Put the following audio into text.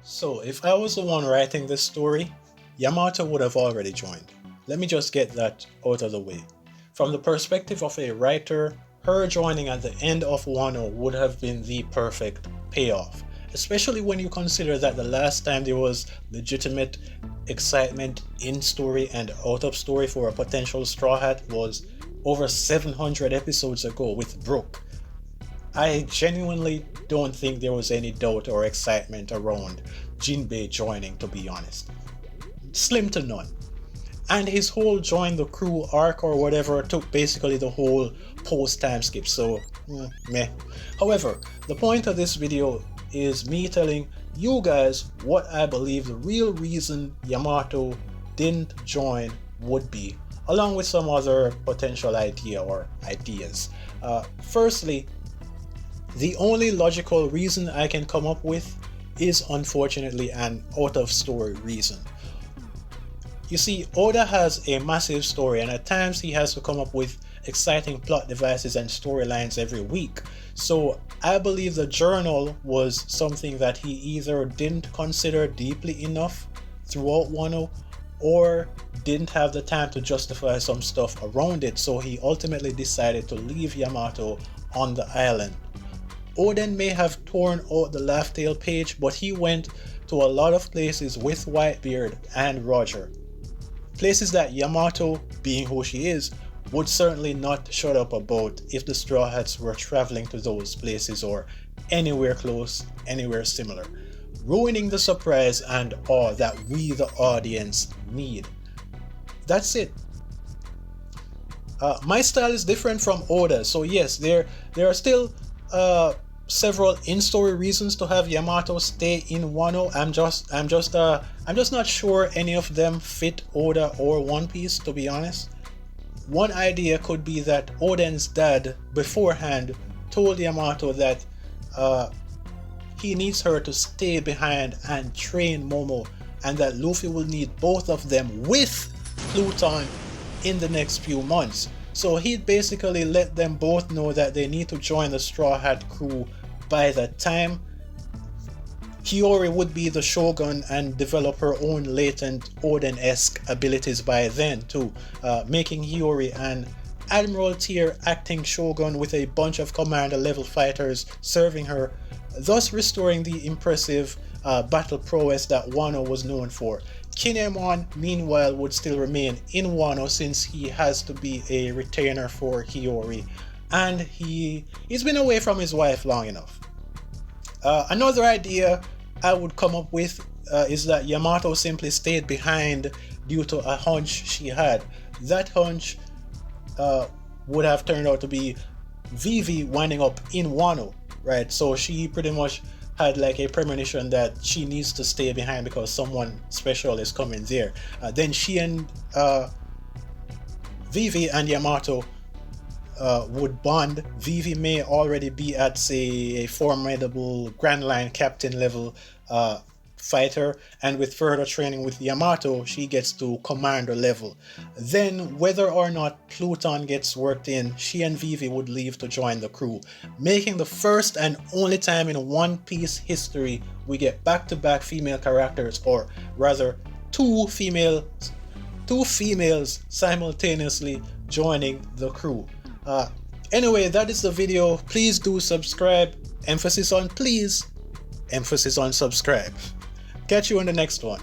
So, if I was the one writing this story, Yamato would have already joined. Let me just get that out of the way. From the perspective of a writer, her joining at the end of Wano would have been the perfect payoff, especially when you consider that the last time there was legitimate excitement in story and out of story for a potential Straw Hat was over 700 episodes ago with Brook. I genuinely don't think there was any doubt or excitement around Jinbei joining, to be honest. Slim to none. And his whole join the crew arc or whatever took basically the whole post time skip, so meh. However, the point of this video is me telling you guys what I believe the real reason Yamato didn't join would be, along with some other potential idea or ideas. Firstly, the only logical reason I can come up with is unfortunately an out of story reason. You see, Oda has a massive story and at times he has to come up with exciting plot devices and storylines every week. So I believe the journal was something that he either didn't consider deeply enough throughout Wano or didn't have the time to justify some stuff around it, so he ultimately decided to leave Yamato on the island. Oden may have torn out the Laugh Tale page, but he went to a lot of places with Whitebeard and Roger. Places that Yamato, being who she is, would certainly not shut up about if the Straw Hats were traveling to those places or anywhere close, anywhere similar, ruining the surprise and awe that we the audience need. That's it. My style is different from Oda, so yes, there are still several in-story reasons to have Yamato stay in Wano. I'm just not sure any of them fit Oda or One Piece, to be honest. One idea could be that Oden's dad beforehand told Yamato that he needs her to stay behind and train Momo, and that Luffy will need both of them with Pluton in the next few months. So he'd basically let them both know that they need to join the Straw Hat crew by that time. Hiyori would be the Shogun and develop her own latent Oden-esque abilities by then too, making Hiyori an Admiral tier acting Shogun with a bunch of commander level fighters serving her, thus restoring the impressive battle prowess that Wano was known for. Kinemon, meanwhile, would still remain in Wano since he has to be a retainer for Hiyori, and he's been away from his wife long enough. Another idea I would come up with is that Yamato simply stayed behind due to a hunch she had. That hunch would have turned out to be Vivi winding up in Wano, right? So she pretty much had like a premonition that she needs to stay behind because someone special is coming there. Then she and Vivi and Yamato would bond. Vivi may already be at, say, a formidable Grand Line captain level fighter, and with further training with Yamato, she gets to commander level. Then, whether or not Pluton gets worked in, she and Vivi would leave to join the crew, making the first and only time in One Piece history we get back-to-back female characters, or rather, two females simultaneously joining the crew. Anyway, that is the video. Please do subscribe. Emphasis on please. Emphasis on subscribe. Catch you on the next one.